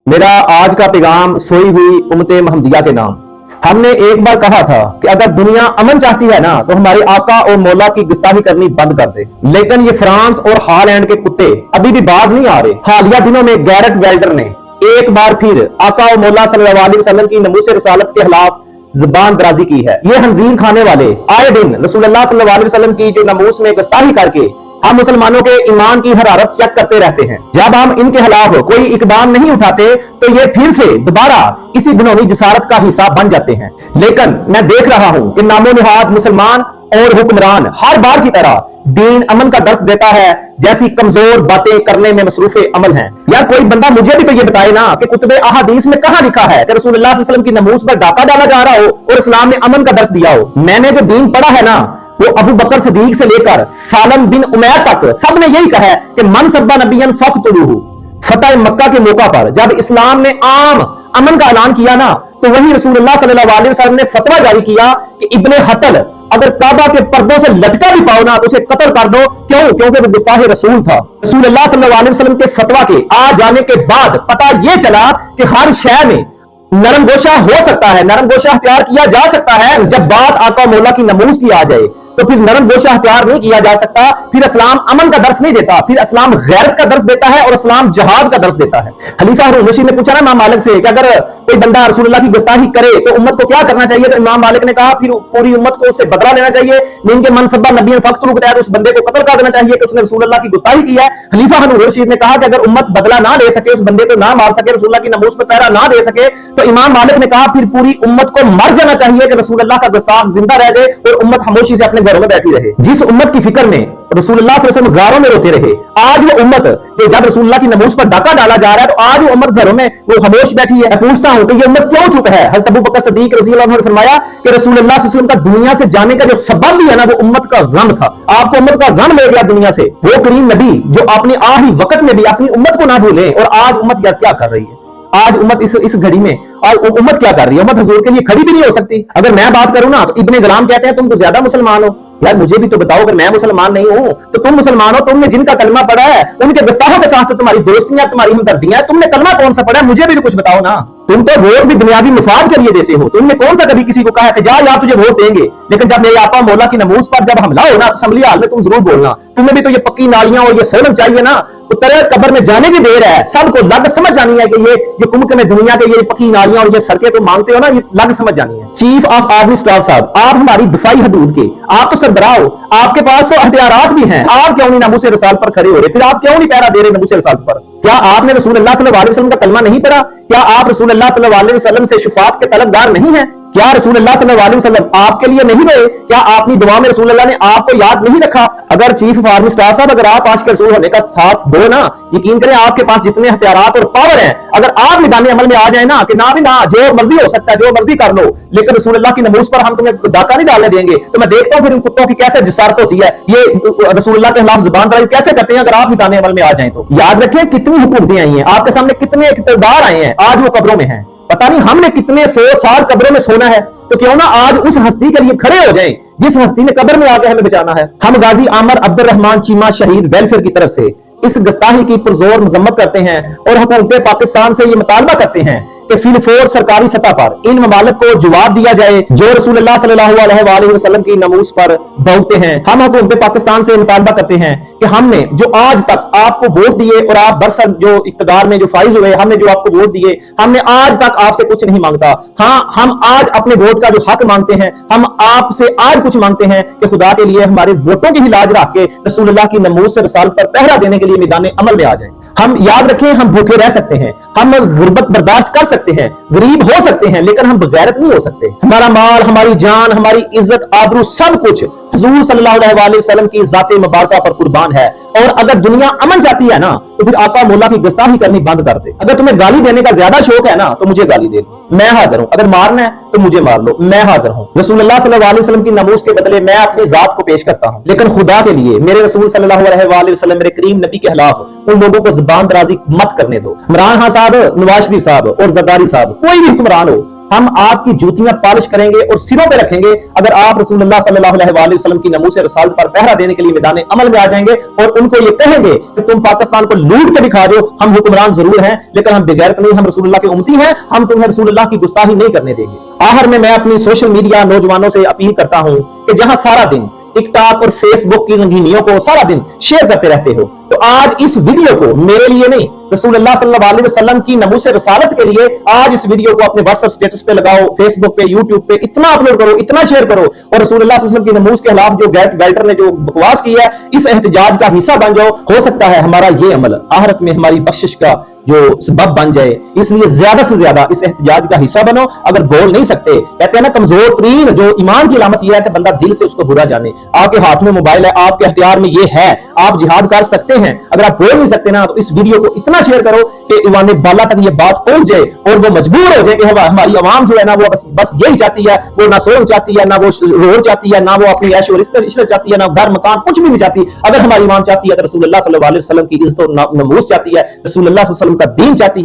मेरा आज का पैगाम सोई हुई उम्मते महमदिया के नाम। हमने एक बार कहा था कि अगर दुनिया अमन चाहती है ना तो हमारे आका और मौला की गुस्ताखी करनी बंद कर दे, लेकिन ये फ्रांस और हॉलैंड के कुत्ते अभी भी बाज नहीं आ रहे। हालिया दिनों में गैरेट वेल्डर ने एक बार फिर आका और मौला सल्लल्लाहु अलैहि वसल्लम की नमूस रिसालत के खिलाफ जुबान दराजी की है। ये हंजीर खाने वाले आए दिन रसूलुल्लाह सल्लल्लाहु अलैहि वसल्लम की जो नमूस में गुस्ताखी करके हम मुसलमानों के ईमान की हरारत चेक करते रहते हैं। जब हम इनके खिलाफ कोई इकदाम नहीं उठाते तो ये फिर से दोबारा इसी घिनौनी जसारत का हिस्सा बन जाते हैं। लेकिन मैं देख रहा हूं कि नामो निहाद मुसलमान और हुक्मरान हर बार की तरह दीन अमन का दर्श देता है जैसी कमजोर बातें करने में मसरूफ अमल हैं। या कोई बंदा मुझे भी तो ये बताए ना कि कुतुबे अहादीस में कहां लिखा है कि रसूलुल्लाह सल्लल्लाहु अलैहि वसल्लम की नमूस पर डाका डाला जा रहा हो और इस्लाम ने अमन का दर्श दिया हो। मैंने जो दीन पढ़ा है ना वो अबू बकर सिद्दीक से लेकर सालम बिन उमैर तक सब ने यही कहा है कि मन सब्बा नबियन फक्तुलूहु। फतह मक्का के मौका पर जब इस्लाम ने आम अमन का ऐलान किया ना तो वही रसूलुल्लाह सल्लल्लाहु अलैहि वसल्लम ने फतवा जारी किया कि इब्ने हतल अगर काबा के पर्दों से लटका भी पाओ ना तो उसे कत्ल कर दो। क्यों? क्योंकि वो गुस्ताह रसूल था। रसूलुल्लाह सल्लल्लाहु अलैहि वसल्लम के फतवा के आ जाने के बाद पता यह चला कि हर शय में नरम गोशा हो सकता है, नरम गोशा अख्तियार किया जा सकता है। जब बात आका मौला की नमूस की आ जाए तो फिर नरम गोशा अख्तियार नहीं किया जा सकता। फिर इस्लाम अमन का दर्श नहीं देता, फिर इस्लाम गैरत का दर्श देता है और इस्लाम जहाद का दर्श देता है। खलीफा हारून रशीद ने पूछा ना इमाम मालिक से कि अगर कोई बंदा रसूलुल्लाह की गुस्ताखी करे तो उम्मत को क्या करना चाहिए, तो इमाम मालिक ने कहा फिर पूरी उम्मत को उससे बदला लेना चाहिए। इनके मनसब्बा नबी फख्तुलू के तहत उस बंदे को कत्ल कर देना चाहिए कि उसने रसूलुल्लाह की गुस्ताखी की है। खलीफा हारून रशीद ने कहा कि अगर उम्मत बदला ना ले सके, उस बंदे को ना मार सके, रसूलुल्लाह की नमूस पर पहरा ना दे सके, तो इमाम मालिक ने कहा फिर पूरी उम्मत को मर जाना चाहिए कि रसूलुल्लाह का गुस्ताख जिंदा रह जाए और उम्मत खामोशी से अपने घरों में बैठी रहे। जिस उम्मत की फिक्र में रसूलुल्लाह सल्लल्लाहु अलैहि वसल्लम गारों में रोते रहे, आज वो उम्मत कि जब रसूलुल्लाह की नमूस पर डाका डाला जा रहा है तो आज वो उम्मत घरों में वो खामोश बैठी है। मैं पूछता हूं कि ये उम्मत क्यों चुप है? हज़रत अबू बकर सिद्दीक रज़ी अल्लाह अन्हु ने फरमाया कि रसूलुल्लाह सल्लल्लाहु अलैहि वसल्लम का दुनिया से जाने का जो सबब भी है ना वो उम्मत का गम था। आपको उम्मत का गम ले गया दुनिया से। वो करीम नबी जो अपने आखिरी वक्त में भी अपनी उम्मत को ना भूले, और आज उम्मत क्या कर रही है? आज उम्मत इस घड़ी में और उम्मत क्या कर रही है? उम्मत हुजूर के लिए खड़ी भी नहीं हो सकती। अगर मैं बात करूं ना तो इब्ने गुलाम कहते हैं तुम तो ज्यादा मुसलमान हो। यार मुझे भी तो बताओ, अगर मैं मुसलमान नहीं हूं तो तुम मुसलमान हो। तुमने जिनका कलमा पढ़ा है उनके गुस्ताखों के साथ तो तुम्हारी दोस्तियां, तुम्हारी हमदर्दियां, तुमने कलमा कौन सा पढ़ा है मुझे भी तो कुछ बताओ ना। तुम तो वोट भी दुनियावी मुफाद के लिए देते हो। तुमने कौन सा कभी किसी को कहा कि जा यार तुझे वोट देंगे, लेकिन जब मेरे आका मौला की नमूस पर जब हमला हो ना तो असम्बली हाल में तुम जरूर बोलना। तुम्हें भी तो ये पक्की नालियां और ये सड़क चाहिए ना, तो तेरे कब्र में जाने की देर है। सबको लग समझ जानी है कि ये कुम्क में दुनिया के ये पक्की नालियां और ये सड़कें तुम मांगते हो ना, ये लग समझ जानी है। चीफ ऑफ आर्मी स्टाफ साहब, आप हमारी दिफाई हदूद के, आप तो सरबराह हो, आपके पास तो हथियारात भी हैं। आप क्यों नहीं नमूस रिसाल पर खड़े हो रहे? फिर आप क्यों नहीं पहरा दे रहे नमूस रिसाल पर? क्या आपने रसूलुल्लाह सल्लल्लाहु अलैहि वसल्लम का कलमा नहीं पढ़ा? क्या आप रसूलुल्लाह सल्लल्लाहु अलैहि वसल्लम से शुफात के तलबगार नहीं हैं? क्या रसूलुल्लाह सल्लल्लाहु अलैहि वसल्लम आपके लिए नहीं गए? क्या अपनी दुआ में रसूलुल्लाह ने आपको याद नहीं रखा? अगर चीफ ऑफ आर्मी स्टाफ साहब, अगर आप आशिक रसूल होने का साथ दो ना, यकीन करें आपके पास जितने हथियारात और पावर हैं, अगर आप मैदान अमल में आ जाए ना कि ना भी ना जो मर्जी हो सकता है, जो मर्जी कर लो, लेकिन रसूलुल्लाह की नमूस पर हम तुम्हें डाका नहीं डालने देंगे, तो मैं देखता हूं फिर इन कुत्तों की कैसे जसारत होती है। ये रसूलुल्लाह के खिलाफ जुबान दराजी कैसे करते हैं अगर आप मैदान अमल में आ जाए तो। याद रखें कितनी हुकूमतें आई हैं आपके सामने, कितने इक़्तिदार आए हैं, आज वो कब्रों में हैं। पता नहीं हमने कितने 100 साल कब्रों में सोना है, तो क्यों ना आज उस हस्ती के लिए खड़े हो जाएं जिस हस्ती ने कब्र में आके हमें बचाना है। हम गाजी आमर अब्दुर्रहमान चीमा शहीद वेलफेयर की तरफ से इस गुस्ताखी की पुरजोर मजम्मत करते हैं और हुकूमत पाकिस्तान से ये मुतालबा करते हैं कि फिलफोर सरकारी सतह पर इन ममालिक को जवाब दिया जाए जो रसूलुल्लाह सल्लल्लाहु अलैहि वसल्लम की नमूस पर भौंकते हैं। हम हुकूमत पाकिस्तान से मुतालबा करते हैं कि हमने जो आज तक आपको वोट दिए और आप बरसर जो इक़्तिदार में जो फाइज हुए, हमने जो आपको वोट दिए, हमने आज तक आपसे कुछ नहीं मांगता। हाँ, हम आज अपने वोट का जो हक मांगते हैं, हम आपसे आज कुछ मांगते हैं कि खुदा के लिए हमारे वोटों की ही लाज रख के रसूलुल्लाह की नमूस से रिसालत पर पहरा देने के लिए मैदान अमल में आ जाए। हम याद रखें, हम भूखे रह सकते हैं, हम गुर्बत बर्दाश्त कर सकते हैं, गरीब हो सकते हैं, लेकिन हम बगैरत नहीं हो सकते। हमारा माल, हमारी जान, हमारी इज्जत, आबरू सब कुछ हुजूर सल्लल्लाहु अलैहि वसल्लम की ज़ाते मुबारका पर कुर्बान है। और अगर दुनिया अमन चाहती है ना तो फिर आका मौला की गुस्ताखी करनी बंद कर दे। अगर तुम्हें गाली देने का ज्यादा शौक है ना तो मुझे गाली दे, मैं हाजिर हूं। अगर मारना है तो मुझे मार लो, मैं हाजिर हूं। रसूलुल्लाह सल्लल्लाहु अलैहि वसल्लम की नमूस के बदले मैं अपनी जात को पेश करता हूं, लेकिन खुदा के लिए मेरे रसूल सल्लल्लाहु अलैहि वसल्लम, मेरे करीम नबी के खिलाफ उन लोगों को जुबान दराजी मत करने दो। इमरान खान साहब, नवाज शरीफ साहब और जरदारी साहब, कोई भी हुक्मरान हो, हम आपकी जूतियां पॉलिश करेंगे और सिरों पे रखेंगे अगर आप रसूलुल्लाह सल्लल्लाहु अलैहि वसल्लम की नमूस रसालत पर पहरा देने के लिए मैदान अमल में आ जाएंगे और उनको ये कहेंगे कि तुम पाकिस्तान को लूट के दिखा दो, हम हुक्मरान जरूर हैं लेकिन हम बेगैरत नहीं, हम रसूलुल्लाह के उम्मती हैं, हम तुम्हें रसूलुल्लाह की गुस्ताखी नहीं करने देंगे। आखिर में मैं अपनी सोशल मीडिया नौजवानों से अपील करता हूं कि जहां सारा दिन टिकटॉक और फेसबुक की रंगीनियों को सारा दिन शेयर करते रहते हो, तो आज इस वीडियो को मेरे लिए नहीं, रसूलुल्लाह सल्लल्लाहु अलैहि वसल्लम की नमूस रसालत के लिए आज इस वीडियो को अपने व्हाट्सएप स्टेटस पे लगाओ, फेसबुक पे, यूट्यूब पे इतना अपलोड करो, इतना शेयर करो और रसूलुल्लाह सल्लल्लाहु अलैहि वसल्लम की नमूस के खिलाफ जो गैल्टर ने जो बकवास की है, इस एहतजाज का हिस्सा बन जाओ। हो सकता है हमारा ये अमल आखिरत में हमारी बख्शिश का जो सबब बन जाए, इसलिए ज्यादा से ज्यादा इस एहतजाज का हिस्सा बनो। अगर बोल नहीं सकते, कहते हैं ना कमजोर तरीन जो ईमान की अलामत यह है कि बंदा दिल से उसको बुरा जाने। आपके हाथ में मोबाइल है, आपके हथियार में ये है, आप जिहाद कर सकते हैं। अगर आप बोल नहीं सकते ना तो इस वीडियो को इतना शेयर करो कि ईवान बाला तक ये बात पहुंच जाए और वो मजबूर हो जाए कि हमारी आवाम जो है ना वो बस यही चाहती है, वो ना सोच चाहती है, ना वो रोड चाहती है, ना वो अपनी ऐश और इश्रत चाहती है, ना घर मकान कुछ भी नहीं चाहती। अगर हमारी आवाम चाहती है तो रसूलुल्लाह सल्लल्लाहु अलैहि वसल्लम की इज्जत और नमूस चाहती है, रसूलुल्लाह सल्लल्लाहु अलैहि वसल्लम का दीन चाहती है।